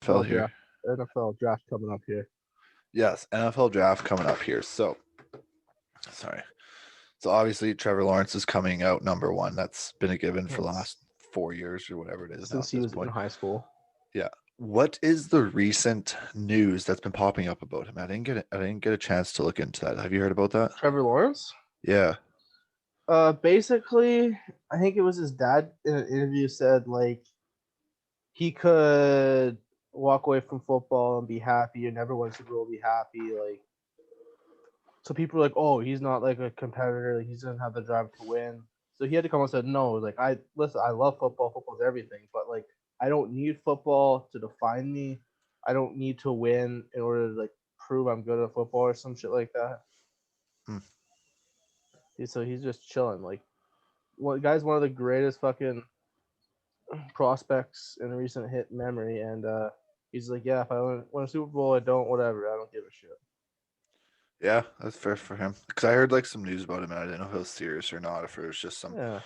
NFL here. draft. NFL draft coming up here. Yes, NFL draft coming up here. So, sorry. So obviously Trevor Lawrence is coming out number one. That's been a given for the Yes. last 4 years or whatever it is now Since at he this was in point. high school. Yeah. What is the recent news that's been popping up about him? I didn't get a chance to look into that. Have you heard about that? Trevor Lawrence. Yeah. Basically, I think it was his dad in an interview said like he could walk away from football and be happy and everyone should really be happy. Like, so people are like, oh, he's not like a competitor. Like, he doesn't have the drive to win. So he had to come and said, no, like listen, I love football. Football's everything, but like I don't need football to define me. I don't need to win in order to like prove I'm good at football or some shit like that. Hmm. So he's just chilling. Like, what guy's one of the greatest fucking prospects in recent hit memory, and he's like, yeah, if I win a Super Bowl, I don't, whatever, I don't give a shit. Yeah, that's fair for him. Because I heard like some news about him and I didn't know if it was serious or not, if it was just some Yeah,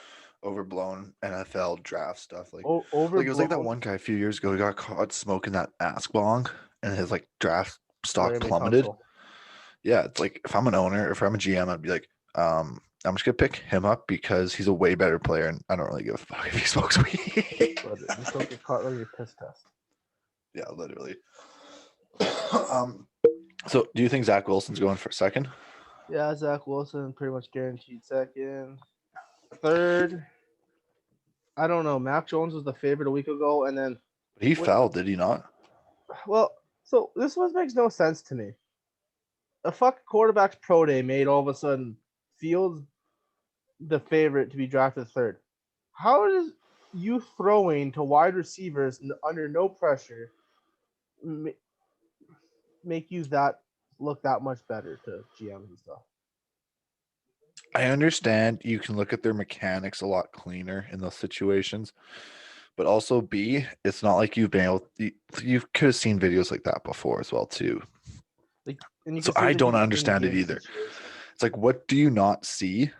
overblown NFL draft stuff. Like it was like that overblown. one guy a few years ago who got caught smoking that ass bong and his like draft stock Larry plummeted. Tunsil. Yeah, it's like if I'm an owner, if I'm a GM, I'd be like, I'm just gonna pick him up because he's a way better player, and I don't really give a fuck if he smokes weed. But just don't get caught on your piss test. Yeah, literally. um, so do you think Zach Wilson's going for a second? Yeah, Zach Wilson pretty much guaranteed second. Third, I don't know. Mac Jones was the favorite a week ago, and then But he what? fell, did he not? Well, so this one makes no sense to me. A fuck quarterback's pro day made all of a sudden Fields the favorite to be drafted third. How does you throwing to wide receivers under no pressure make you that look that much better to GMs and stuff? I understand you can look at their mechanics a lot cleaner in those situations, but also B, it's not like you've been able. You could have seen videos like that before as well too. Like, and you So can see I the don't difference understand it in-game either. situations. It's like, what do you not see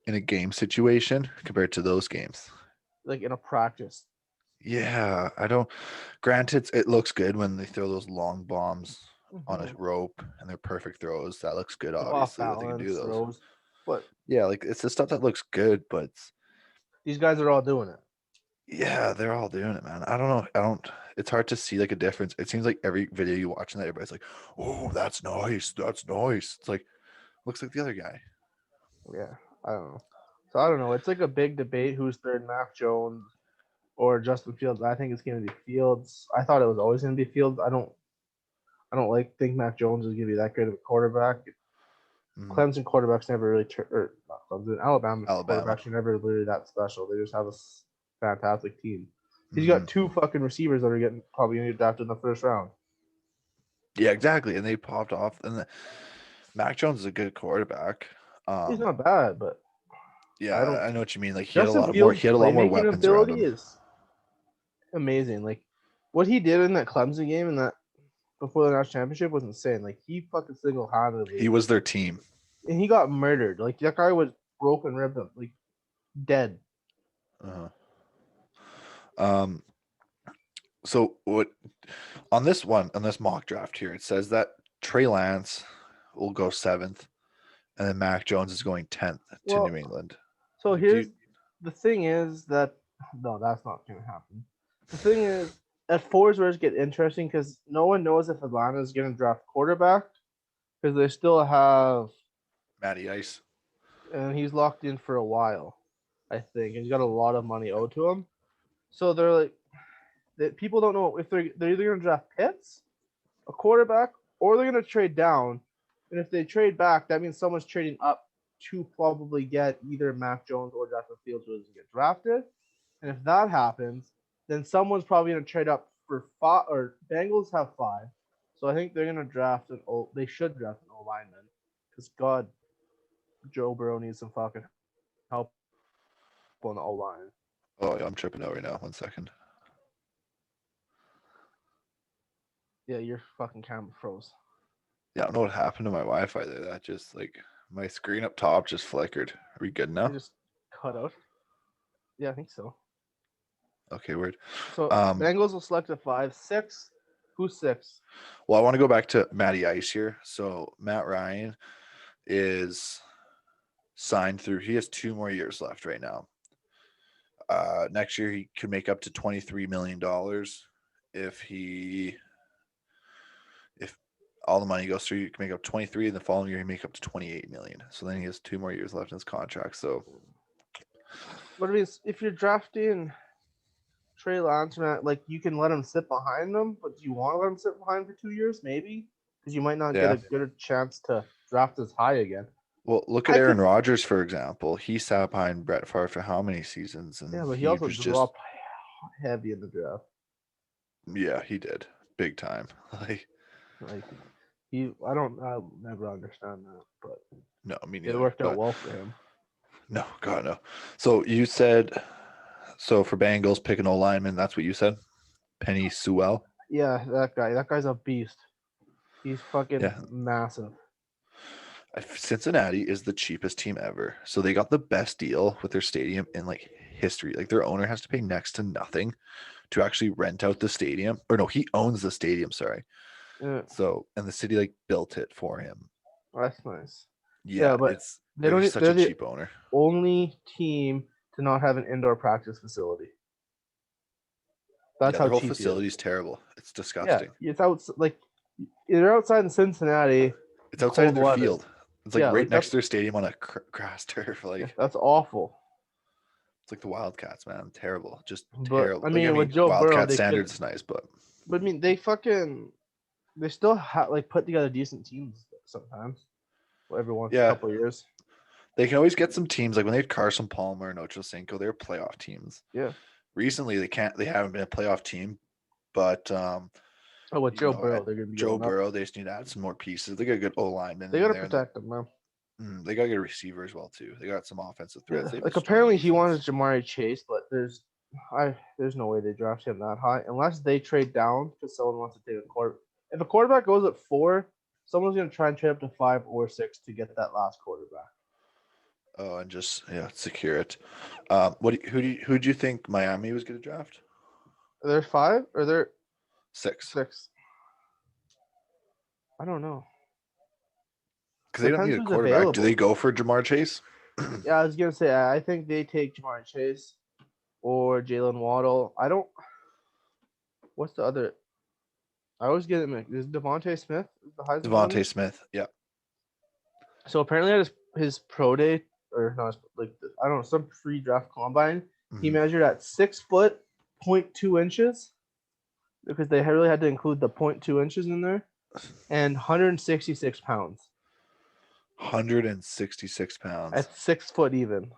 in a game situation compared to those games? Like in a practice. Yeah, I don't. Granted, it looks good when they throw those long bombs on a Mm-hmm. rope and they're perfect throws. That looks good, Like off obviously, that they can do balance those. throws. But Yeah, like it's the stuff that looks good, but these guys are all doing it. yeah, they're all doing it, man. I don't know. I don't. It's hard to see like a difference. It seems like every video you watch and that everybody's like, "Oh, that's nice. That's nice." It's like looks like the other guy. Yeah, I don't know. So I don't know. It's like a big debate who's third, Mac Jones or Justin Fields. I think it's going to be Fields. I thought it was always going to be Fields. I don't think Mac Jones is going to be that great of a quarterback. Mm, Clemson quarterbacks never really or not Clemson. Alabama Alabama. quarterbacks are never really that special. They just have a fantastic team. He's Hmm. got two fucking receivers that are getting probably going to get drafted in the first round. Yeah, exactly. And they popped off. And Mac Jones is a good quarterback. He's Um, not bad, but yeah, I don't. I know what you mean. Like he had a Justin lot of more. Fields' He had a lot more playmaking weapons around ability him. is amazing. Like what he did in that Clemson game and that before the national championship was insane. Like he fucking single He handedly, was their team. and he got murdered. Like that guy was broken ribbed, like dead. Uh-huh. Um. So what on this mock draft here, it says that Trey Lance will go seventh, and then Mac Jones is going 10th to Well, New England. so Like, do here's you? the thing is that no, that's not gonna happen. The thing is, at four is where it gets interesting because no one knows if Atlanta is gonna draft quarterback because they still have, Matty Ice. and he's locked in for a while, I think, and he's got a lot of money owed to him. So they're like, that people don't know if they're either gonna draft Pitts, a quarterback, or they're gonna trade down. And if they trade back, that means someone's trading up to probably get either Mac Jones or Justin Fields who doesn't get drafted. And if that happens, then someone's probably going to trade up for five. Or Bengals have five, so I think they're going to draft an O. They should draft an O lineman because God, Joe Burrow needs some fucking help on the O line. Oh, yeah, I'm tripping out right now. 1 second. Yeah, your fucking camera froze. Yeah, I don't know what happened to my Wi-Fi there. That just like my screen up top just flickered. Are we good It now? just cut out. Yeah, I think so. Okay, weird. So Um, Bengals will select a 5, 6. Who's 6? well, I want to go back to Matty Ice here. So Matt Ryan is signed through. He has 2 more years left right now. Next year he could make up to $23 million if if all the money goes through. You can make up 23, and the following year he make up to 28 million. So then he has 2 more years left in his contract. So But I mean, if you're drafting Trey Lance, like you can let him sit behind them, but do you want to let him sit behind for 2 years? Maybe because you might not get yeah. a good chance to draft as high again. Well, look at I Aaron could, Rodgers for example. He sat behind Brett Favre for how many seasons, yeah, and but he he also was just dropped heavy in the draft. yeah, he did big time. Like Like I'll never understand that, but no, me it neither. worked out But well for him. no, God no. So you said so for Bengals pick an O lineman. That's what you said. Penny Sewell. Yeah, that guy. That guy's a beast. He's fucking Yeah, massive. Cincinnati is the cheapest team ever. So they got the best deal with their stadium in like history. Like their owner has to pay next to nothing to actually rent out the stadium. Or no, he owns the stadium, sorry. Yeah, So and the city like built it for him. that's nice. Yeah, Yeah, but it's they're just such they're a the cheap owner. only team to not have an indoor practice facility. That's Yeah, how their whole cheap he is. facility is terrible. It's Yeah, disgusting. it's out like they're outside in Cincinnati It's in outside of cold their weather. field. It's like Yeah, right like next that's to their stadium on a grass turf. yeah, Like that's awful. it's like the Wildcats, man. Terrible, just But terrible. I Like I mean, with mean, Joe Burrow, Wildcat they could. standards is nice, but But I mean, they still like put together decent teams sometimes. Every once a yeah, couple of years. they can always get some teams like when they had Carson Palmer and Ocho Cinco, they were playoff teams. Yeah. Recently, they haven't been a playoff team, but Oh, with Joe Burrow, they're gonna be Joe going up. Burrow, they just need to add some more pieces. They got a good O lineman They in gotta there, and protect them, man. they got a good receiver as well too. They got some offensive threats. Yeah. They have a Like strong apparently he wanted defense. Jamari Chase, but there's no way they draft him that high unless they trade down because someone wants to take a quarter. If a quarterback goes at 4, someone's gonna try and trade up to 5 or 6 to get that last quarterback. Oh, and just yeah, secure it. Who do you think Miami was going to draft? They're 5 or they're 6, 6. I don't know. because they don't Depends need a who's quarterback. Do they available. go for Jamar Chase? Yeah, I was gonna say I think they take Jamari Chase or Jalen Waddle. I don't. What's the other? I always get it mixed. Is Devontae Smith the Heisman Devontae candidate? Smith. Yeah. So apparently at his pro day or not like I don't know some free draft combine, he Mhm. measured at 6 foot 0.2 inches because they really had to include the 0.2 inches in there and 166 pounds 166 pounds. at 6 foot even.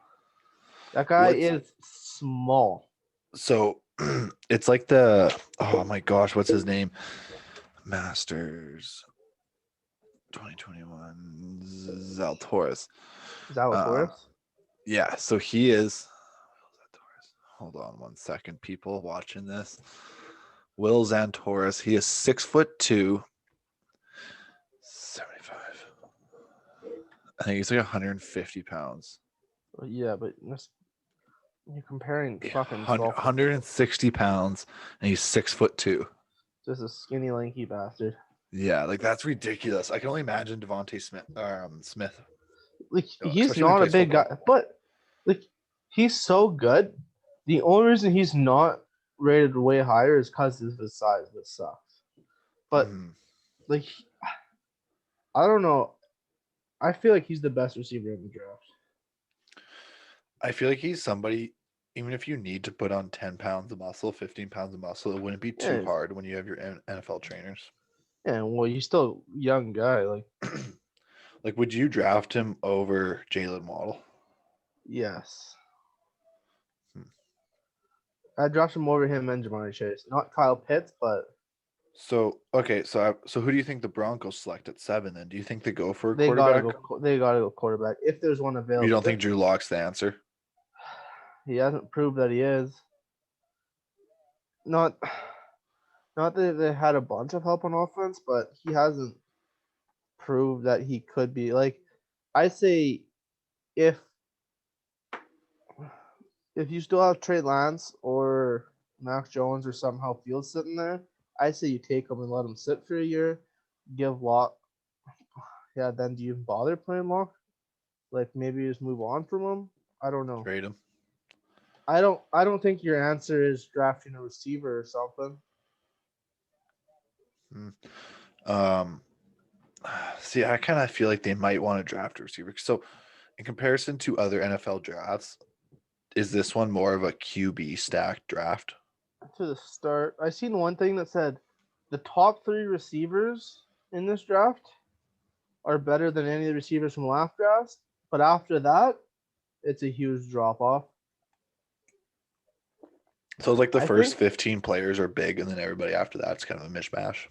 That guy What's is small. so? It's like the oh my gosh, what's his name? Masters 2021 Zalatoris. Uh, Zalatoris. yeah. So he is. Hold on one second, people watching this. Will Zantoris. He is 6'2", 75. I think he's like 150 pounds. Yeah, but you're comparing Yeah, fucking 160 pounds, and he's 6'2". just a skinny, lanky bastard. Yeah, like that's ridiculous. I can only imagine Devontae Smith. Smith, Like he's especially when he not a plays big guy, football. but like he's so good. The only reason he's not rated way higher is because of his size. This sucks. But Mhm. like I don't know. I feel like he's the best receiver in the draft. I feel like he's somebody. Even if you need to put on 10 pounds of muscle, 15 pounds of muscle, it wouldn't be too Yeah, hard when you have your NFL trainers. yeah. Well, he's still a young guy. Like Like, would you draft him over Jalen Waddle? yes, Hmm. I dropped him over him and Jamari Chase. Not Kyle Pitts, but So okay, so who do you think the Broncos select at 7? Then do you think they go for a they gotta quarterback? go. They gotta go quarterback if there's one You available. don't think Drew Lock's the answer? He hasn't proved that he is. Not not that they had a bunch of help on offense, but he hasn't proved that he could be. Like I say, if if you still have Trey Lance or Mac Jones or somehow Fields sitting there, I say you take him and let him sit for a year. Give Lock. Yeah, then do you even bother playing Lock? Like maybe just move on from him. I don't know. Trade him. I don't think your answer is drafting a receiver or something. Um, see, I kind of feel like they might want to draft a receiver. So, in comparison to other NFL drafts, is this one more of a QB stacked draft? To the start, I seen one thing that said the top 3 receivers in this draft are better than any of the receivers from last draft. But after that, it's a huge drop off. So it's like the I first think 15 players are big, and then everybody after that's kind of a mishmash.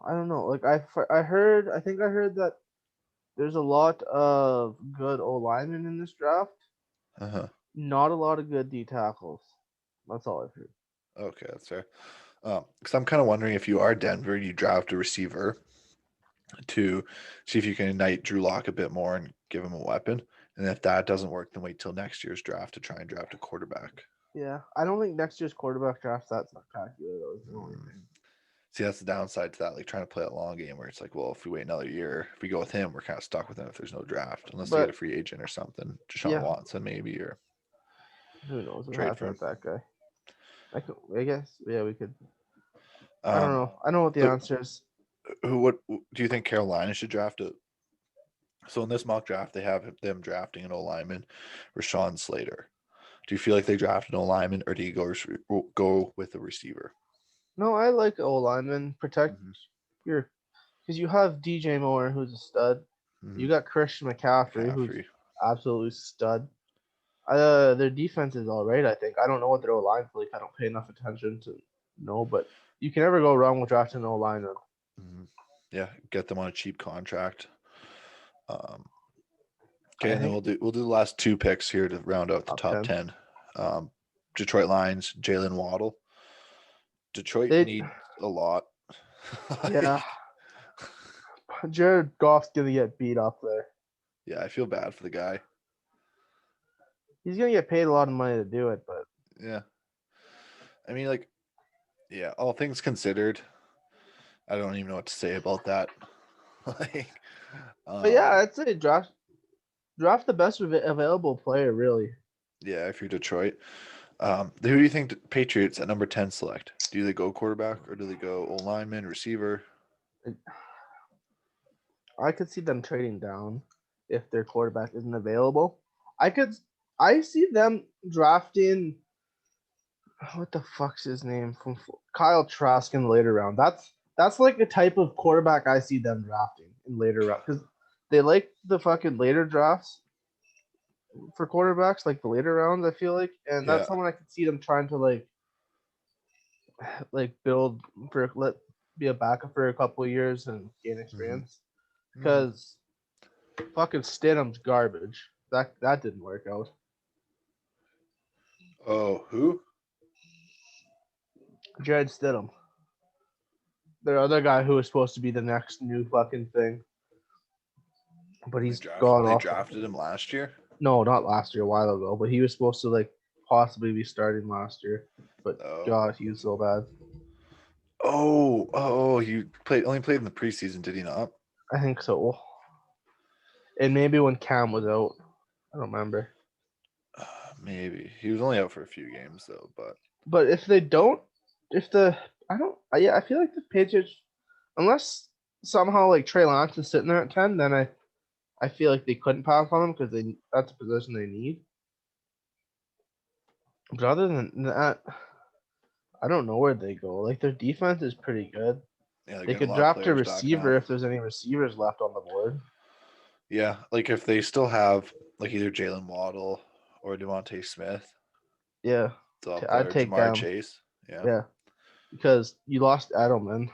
I don't know. Like I heard I think I heard that there's a lot of good O linemen in this draft. Uh-huh. Not a lot of good D tackles. That's all I've heard. Okay, that's fair. Because I'm kind of wondering if you are Denver, you draft a receiver to see if you can ignite Drew Lock a bit more and give him a weapon. And if that doesn't work, then wait till next year's draft to try and draft a quarterback. Yeah, I don't think next year's quarterback draft's that spectacular. Though is the only thing. See, that's the downside to that, like trying to play a long game where it's like, well, if we wait another year, if we go with him, we're kind of stuck with him if there's no draft, unless they get a But free agent or something, Deshaun yeah, Watson maybe, or who knows what trade for happened him. with that guy? I guess yeah, we could. I don't Um, know. I don't know what the so answer is. what do you think Carolina should draft it? So in this mock draft, they have them drafting an O lineman, Rashawn Slater. Do you feel like they drafted an O lineman, or do you go with a receiver? No, I like O lineman. Protect Mm-hmm. your because you have DJ Moore who's a stud. Mm-hmm. You got Christian McCaffrey who's absolute stud. Their defense is all right. I think I don't know what their O line's like. I don't pay enough attention to know, but you can never go wrong with drafting an O lineman. Mm-hmm. Yeah, get them on a cheap contract. Okay, I and then think we'll do the last 2 picks here to round out the top 10. Detroit Lions, Jalen Waddle. Detroit they need a lot. yeah. Jared Goff's gonna get beat up there. Yeah, I feel bad for the guy. He's gonna get paid a lot of money to do it, but Yeah, I mean, like, yeah, all things considered, I don't even know what to say about that. like, but yeah, I'd say draft the best available player. Really, yeah, if you're Detroit, who do you think the Patriots at number 10 select? Do they go quarterback or do they go O lineman, receiver? I could see them trading down if their quarterback isn't available. I see them drafting what the fuck's his name from Kyle Trask in the later round. That's like the type of quarterback I see them drafting in later round because they like the fucking later drafts for quarterbacks, like the later rounds. I feel like, and Yeah. that's someone I could see them trying to like build for let be a backup for a couple of years and gain experience because fucking Stidham's garbage. That didn't work out. Oh, who? Jared Stidham. Their other guy who was supposed to be the next new fucking thing. But he's gone They off. drafted him last year? No, not last year, a while ago. But he was supposed to like possibly be starting last year. But God, he was so bad. Oh, he only played in the preseason, did he not? I think so. And maybe when Cam was out. I don't remember. Maybe. He was only out for a few games though, But if they don't I feel like the Patriots unless somehow like Trey Lance is sitting there at 10, then I feel like they couldn't pass on him because that's a position they need. But other than that, I don't know where they go. Like their defense is pretty good. yeah, They could draft a receiver if there's any receivers left on the board. Yeah, like if they still have like either Jalen Waddle or Devontae Smith. Yeah, I'd take Jamar them. Chase. Yeah, because you lost Edelman.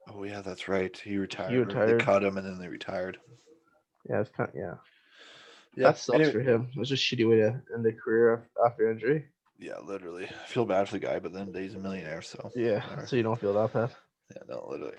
Oh yeah, that's right. He retired. He retired. They cut him and then they retired. Yeah, it's kind of, yeah. That sucks for him. It was a shitty way to end a career after injury. Yeah, literally. I feel bad for the guy, but then he's a millionaire, so yeah, whatever. So you don't feel that bad. Yeah, no, literally.